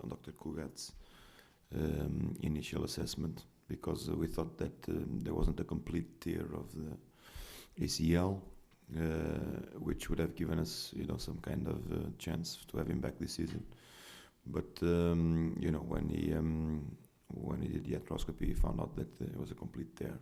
on Dr. Kugat's initial assessment, because we thought that there wasn't a complete tear of the ACL, which would have given us, some kind of chance to have him back this season. But when he did the arthroscopy, he found out that it was a complete tear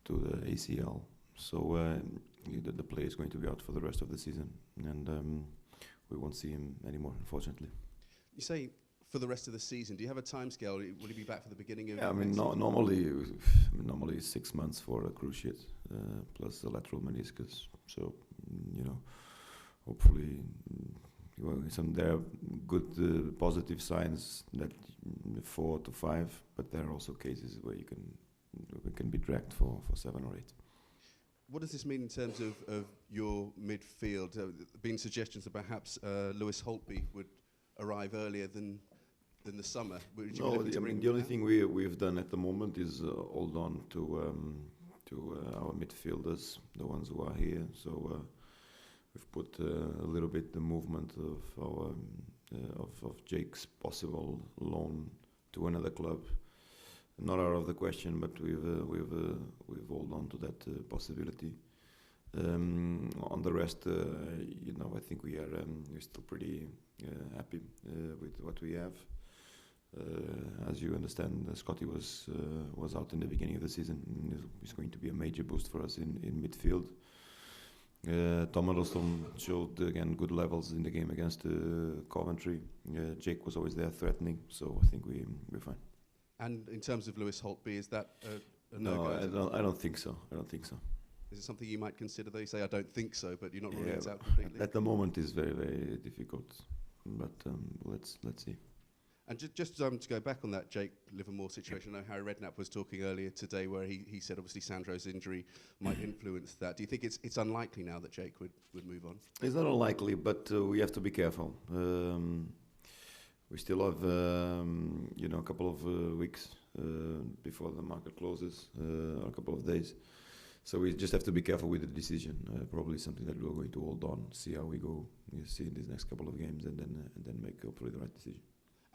to the ACL. So the player is going to be out for the rest of the season, and we won't see him anymore, unfortunately. You say for the rest of the season. Do you have a timescale? Will he be back for the beginning of? Yeah, normally 6 months for a cruciate, plus the lateral meniscus. So hopefully, there are good positive signs that 4 to 5, but there are also cases where you can be dragged for 7 or 8. What does this mean in terms of your midfield? There have been suggestions that perhaps Lewis Holtby would arrive earlier than the summer. No, the only thing we've done at the moment is hold on to our midfielders, the ones who are here. So we've put a little bit the movement of our of Jake's possible loan to another club. Not out of the question, but we've hold on to that possibility. On the rest, I think we're still pretty happy with what we have. As you understand, Scotty was out in the beginning of the season. He's going to be a major boost for us in midfield. Tom Huddleston showed again good levels in the game against Coventry. Jake was always there threatening, so I think we're fine. And in terms of Lewis Holtby, is that a no-go? No, I don't think so. Is it something you might consider, though? You say, I don't think so, but you're not ruling it out completely? At the moment, it's very, very difficult. But let's see. And just to go back on that Jake Livermore situation, I know Harry Redknapp was talking earlier today where he said obviously Sandro's injury might influence that. Do you think it's unlikely now that Jake would move on? It's not unlikely, but we have to be careful. We still have a couple of weeks before the market closes, or a couple of days. So we just have to be careful with the decision. Probably something that we're going to hold on, see how we go, see in these next couple of games, and then make hopefully the right decision.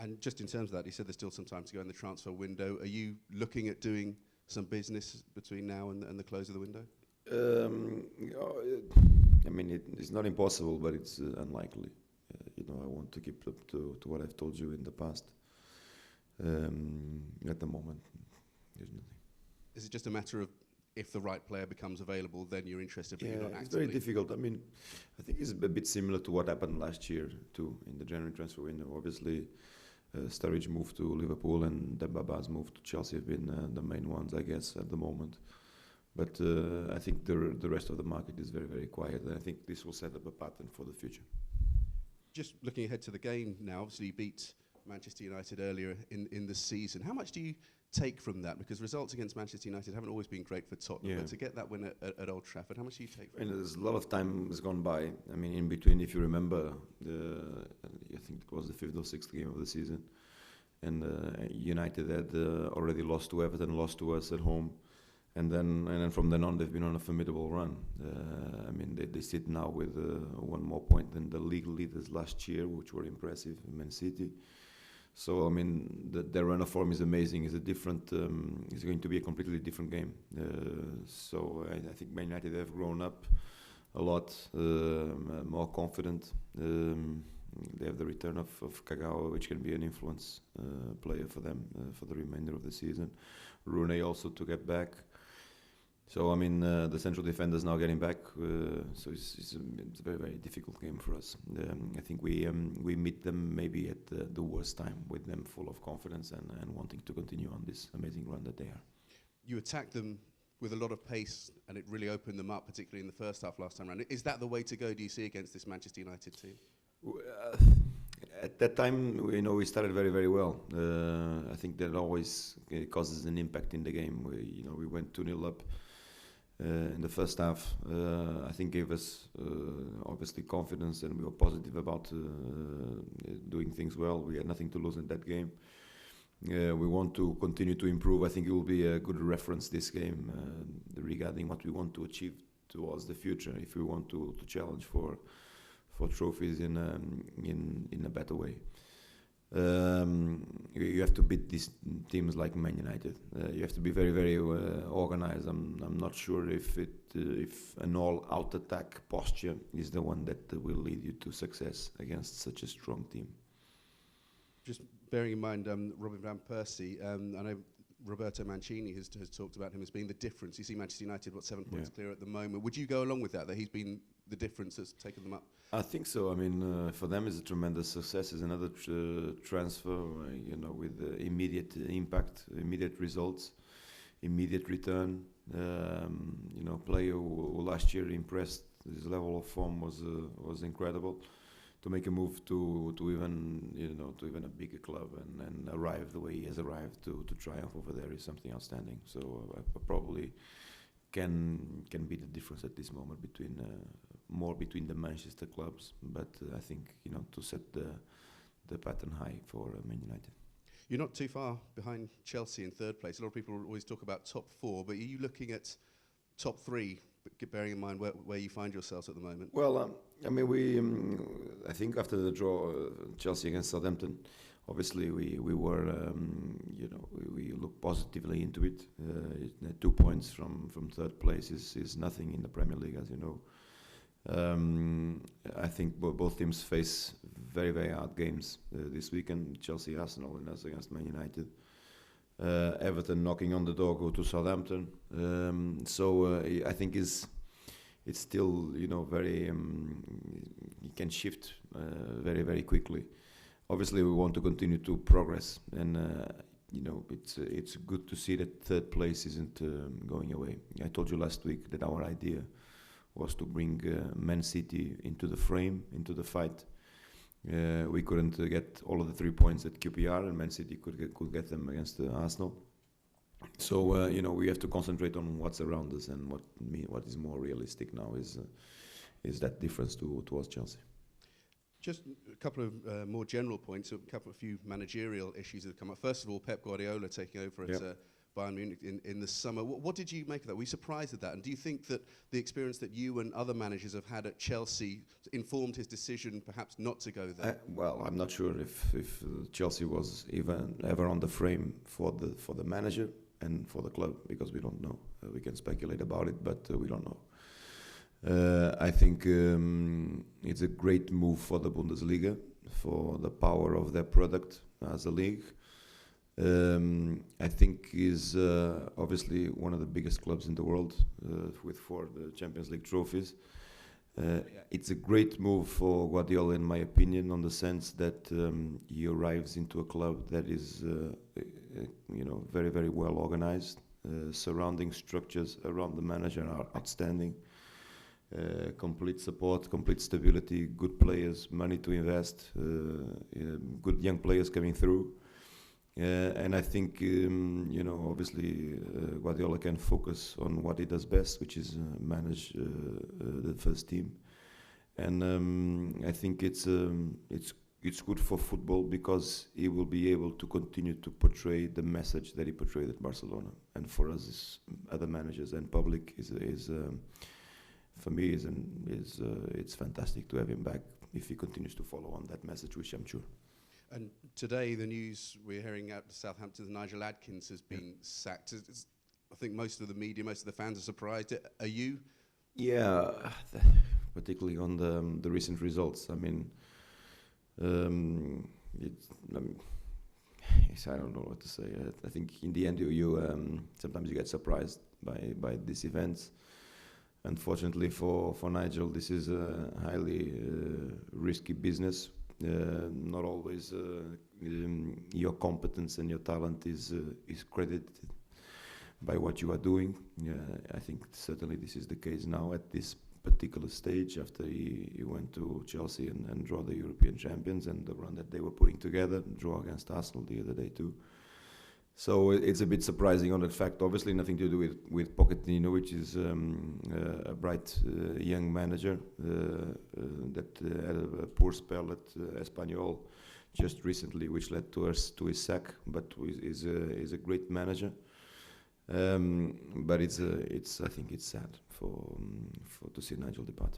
And just in terms of that, you said there's still some time to go in the transfer window. Are you looking at doing some business between now and the close of the window? It's not impossible, but it's unlikely. I want to keep up to what I've told you in the past. At the moment, there's nothing. Is it just a matter of if the right player becomes available, then you're interested? But you're not actively? It's very difficult. I think it's a bit similar to what happened last year too in the January transfer window. Obviously, Sturridge moved to Liverpool and Dembabas moved to Chelsea have been the main ones, I guess, at the moment. But I think the rest of the market is very, very quiet, and I think this will set up a pattern for the future. Just looking ahead to the game now, obviously you beat Manchester United earlier in the season. How much do you take from that? Because results against Manchester United haven't always been great for Tottenham, but to get that win at Old Trafford, how much do you take from that? There's a lot of time has gone by. In between, if you remember, I think it was the 5th or 6th game of the season, and United had already lost to Everton, lost to us at home, and then from then on they've been on a formidable run. They sit now with one more point than the league leaders last year, which were impressive, Man City. So their run of form is amazing. It's it's going to be a completely different game. So I think Man United have grown up a lot, more confident. They have the return of Kagawa, which can be an influence player for them for the remainder of the season. Rooney also to get back. So the central defenders now getting back. So it's a very, very difficult game for us. I think we meet them maybe at the worst time, with them full of confidence and wanting to continue on this amazing run that they are. You attacked them with a lot of pace, and it really opened them up, particularly in the first half last time round. Is that the way to go, do you see, against this Manchester United team? At that time, we started very, very well. I think that always causes an impact in the game. We went 2-0 up in the first half. I think gave us obviously confidence, and we were positive about doing things well. We had nothing to lose in that game. We want to continue to improve. I think it will be a good reference, this game, regarding what we want to achieve towards the future, if we want to challenge for trophies in a better way. You have to beat these teams like Man United. You have to be very, very organized. I'm not sure if an all-out attack posture is the one that will lead you to success against such a strong team. Just bearing in mind Robin van Persie, I know Roberto Mancini has talked about him as being the difference. You see Manchester United, 7 points clear at the moment. Would you go along with that he's been the difference that's taken them up? I think so. I mean, for them, it's a tremendous success. It's another transfer, with immediate impact, immediate results, immediate return. Player who last year impressed. His level of form was incredible. To make a move to even a bigger club and arrive the way he has arrived to triumph over there is something outstanding. So probably can be the difference at this moment between the Manchester clubs. But I think to set the pattern high for Man United. You're not too far behind Chelsea in third place. A lot of people always talk about top four, but are you looking at top three, bearing in mind where you find yourselves at the moment? Well, I think after the draw, Chelsea against Southampton, obviously we were, we looked positively into it. 2 points from third place is nothing in the Premier League, as you know. I think both teams face very, very hard games this weekend. Chelsea, Arsenal, and us against Man United. Everton knocking on the door, go to Southampton. I think it's still very it can shift very, very quickly. Obviously, we want to continue to progress, and it's good to see that third place isn't going away. I told you last week that our idea was to bring Man City into the frame, into the fight. We couldn't get all of the 3 points at QPR, and Man City could get them against Arsenal. So we have to concentrate on what's around us, and what is more realistic now is that difference towards Chelsea. Just a couple of more general points, a few managerial issues that have come up. First of all, Pep Guardiola taking over at Bayern Munich in the summer. What did you make of that? Were you surprised at that? And do you think that the experience that you and other managers have had at Chelsea informed his decision perhaps not to go there? Well, I'm not sure if Chelsea was even ever on the frame for the manager and for the club, because we don't know. We can speculate about it, but we don't know. I think it's a great move for the Bundesliga, for the power of their product as a league. I think is obviously one of the biggest clubs in the world with 4 Champions League trophies. It's a great move for Guardiola, in my opinion, on the sense that he arrives into a club that is very, very well organized. Surrounding structures around the manager are outstanding. Complete support, complete stability, good players, money to invest, good young players coming through. And I think, obviously Guardiola can focus on what he does best, which is manage the first team. And I think it's good for football, because he will be able to continue to portray the message that he portrayed at Barcelona. And for us, as other managers and public, for me, it's fantastic to have him back if he continues to follow on that message, which I'm sure. And today, the news we're hearing out of Southampton, Nigel Adkins has been sacked. I think most of the media, most of the fans are surprised. Are you? Yeah, particularly on the recent results. I mean, I don't know what to say. I think in the end, you sometimes you get surprised by these events. Unfortunately for Nigel, this is a highly risky business. Not always your competence and your talent is credited by what you are doing. I think certainly this is the case now at this particular stage, after he went to Chelsea and draw the European champions, and the run that they were putting together, draw against Arsenal the other day too. So it's a bit surprising on that fact. Obviously nothing to do with Pochettino, which is a bright young manager that had a poor spell at Espanyol just recently, which led to his sack, but is a great manager. But I think it's sad to see Nigel depart.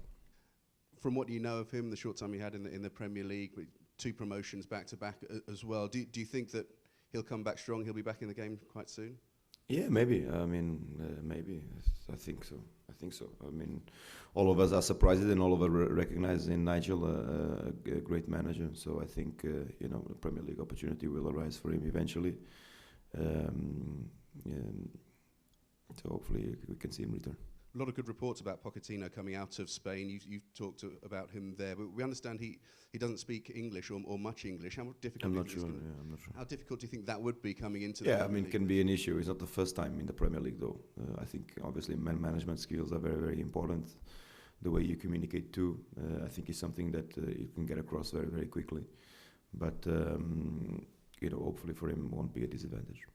From what you know of him, the short time he had in the Premier League, 2 promotions back to back as well. Do you think that he'll come back strong? He'll be back in the game quite soon? Yeah, maybe. I mean, maybe. I think so. I think so. I mean, all of us are surprised, and all of us recognize in Nigel a great manager. So I think the Premier League opportunity will arise for him eventually. So hopefully we can see him return. A lot of good reports about Pochettino coming out of Spain. You've talked about him there, but we understand he doesn't speak English or much English. How difficult? I'm not sure. I'm not sure. How difficult do you think that would be coming into? Yeah, I mean, it can be an issue. It's not the first time in the Premier League, though. I think obviously management skills are very, very important. The way you communicate too, I think is something that you can get across very, very quickly. But hopefully for him, it won't be a disadvantage.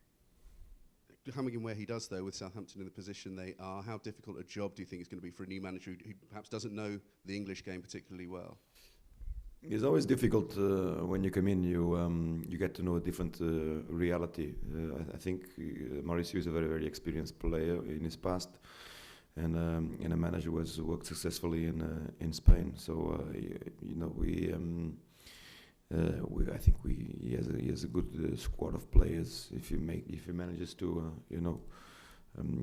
Coming in where he does, though, with Southampton in the position they are, how difficult a job do you think it's going to be for a new manager who perhaps doesn't know the English game particularly well? It's always difficult when you come in. You get to know a different reality. I think Mauricio is a very, very experienced player in his past, and a manager who has worked successfully in Spain. So I think he has a good squad of players. If he manages to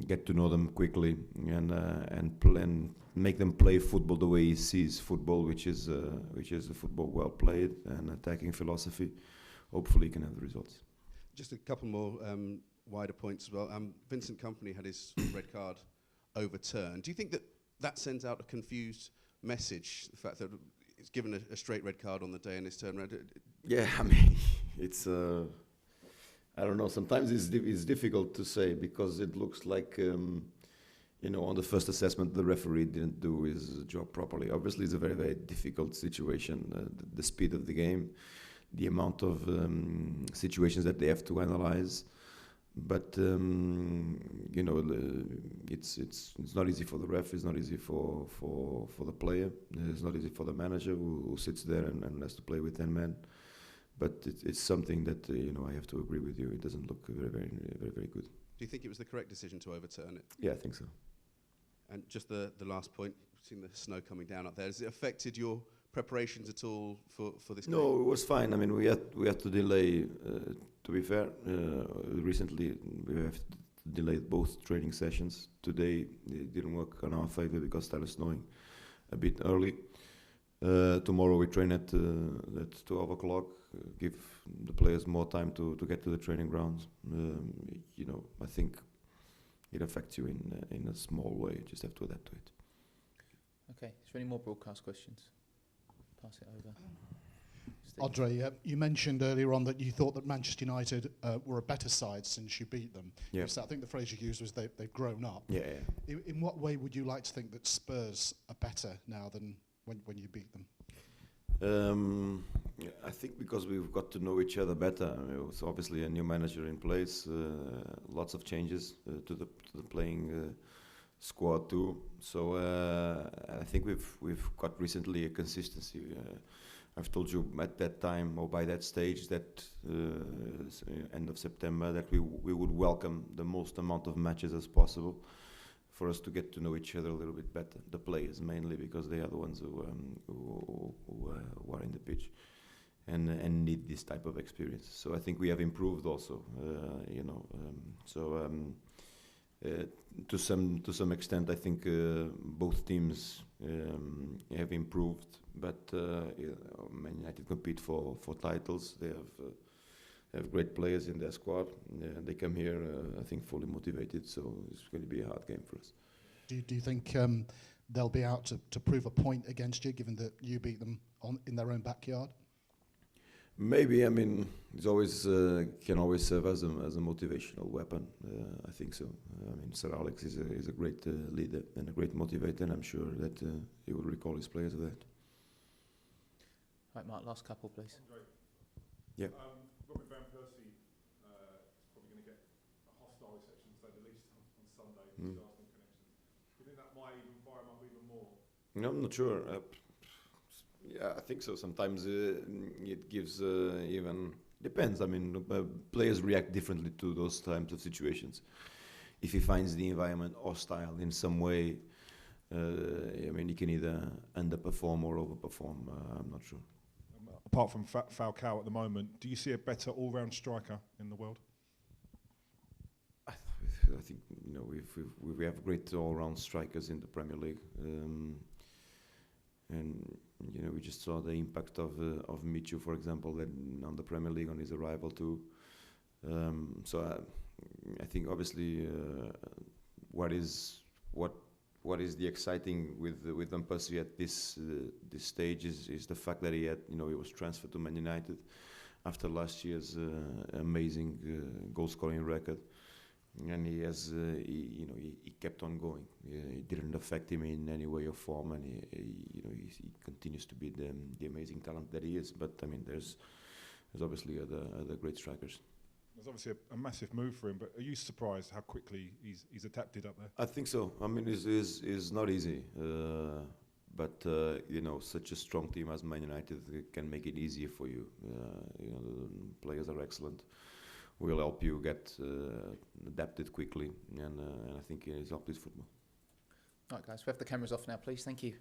get to know them quickly and make them play football the way he sees football, which is a football well played and attacking philosophy, hopefully he can have the results. Just a couple more wider points as well. Vincent Kompany had his red card overturned. Do you think that sends out a confused message? The fact that it's given a straight red card on the day and it's turned red. Yeah, I mean, it's I don't know. Sometimes it's difficult to say because it looks like on the first assessment the referee didn't do his job properly. Obviously, it's a very, very difficult situation. The speed of the game, the amount of situations that they have to analyze. But it's not easy for the ref. It's not easy for the player. It's not easy for the manager who sits there and has to play with 10 men. But it's something that I have to agree with you. It doesn't look very, very, very, very good. Do you think it was the correct decision to overturn it? Yeah, I think so. And just the last point. We've seen the snow coming down up there. Has it affected your preparations at all for this game? No, it was fine. I mean, we had to delay. To be fair, recently we have delayed both training sessions. Today it didn't work on our favor because it started snowing a bit early. Tomorrow we train at 12 o'clock. Give the players more time to get to the training grounds. I think it affects you in a small way. You just have to adapt to it. Okay. Is there any more broadcast questions? Pass it over. Andre, you mentioned earlier on that you thought that Manchester United were a better side since you beat them. Yeah. So I think the phrase you used was they've grown up. Yeah. In what way would you like to think that Spurs are better now than when you beat them? I think because we've got to know each other better. It's obviously a new manager in place, lots of changes to the playing squad too. So I think we've got recently a consistency. I've told you at that time or by that stage that end of September that we would welcome the most amount of matches as possible for us to get to know each other a little bit better. The players mainly because they are the ones who are in the pitch and need this type of experience. So I think we have improved also. To some extent, I think both teams have improved, but Man United compete for titles. They have great players in their squad. They come here, I think, fully motivated. So it's going to be a hard game for us. Do you think they'll be out to prove a point against you, given that you beat them in their own backyard? Maybe. I mean, it's always can always serve as a motivational weapon. I think so. I mean, Sir Alex is a great leader and a great motivator, and I'm sure that he will recall his players of that. Right, Mark. Last couple, please. Andre. Yeah. Robin van Persie is probably going to get a hostile reception, to say the least, on Sunday with his Arsenal connections. Do you think that might even fire him up even more? No, I'm not sure. Yeah, I think so. Sometimes it gives even depends. I mean, players react differently to those types of situations. If he finds the environment hostile in some way, I mean, he can either underperform or overperform. I'm not sure. apart from Falcao at the moment, do you see a better all-round striker in the world? I think we have great all-round strikers in the Premier League, and we just saw the impact of Michu, for example, on the Premier League on his arrival too. So I think obviously what is the exciting with Van Persie at this stage is the fact that he was transferred to Man United after last year's amazing goal scoring record. And he has, he kept on going. It didn't affect him in any way or form, and he continues to be the amazing talent that he is. But I mean, there's obviously other great strikers. There's obviously a massive move for him, but are you surprised how quickly he's adapted up there? I think so. I mean, it's not easy, but such a strong team as Man United can make it easier for you. The players are excellent. Will help you get adapted quickly, and I think he's helped his football. All right, guys, we have the cameras off now, please. Thank you.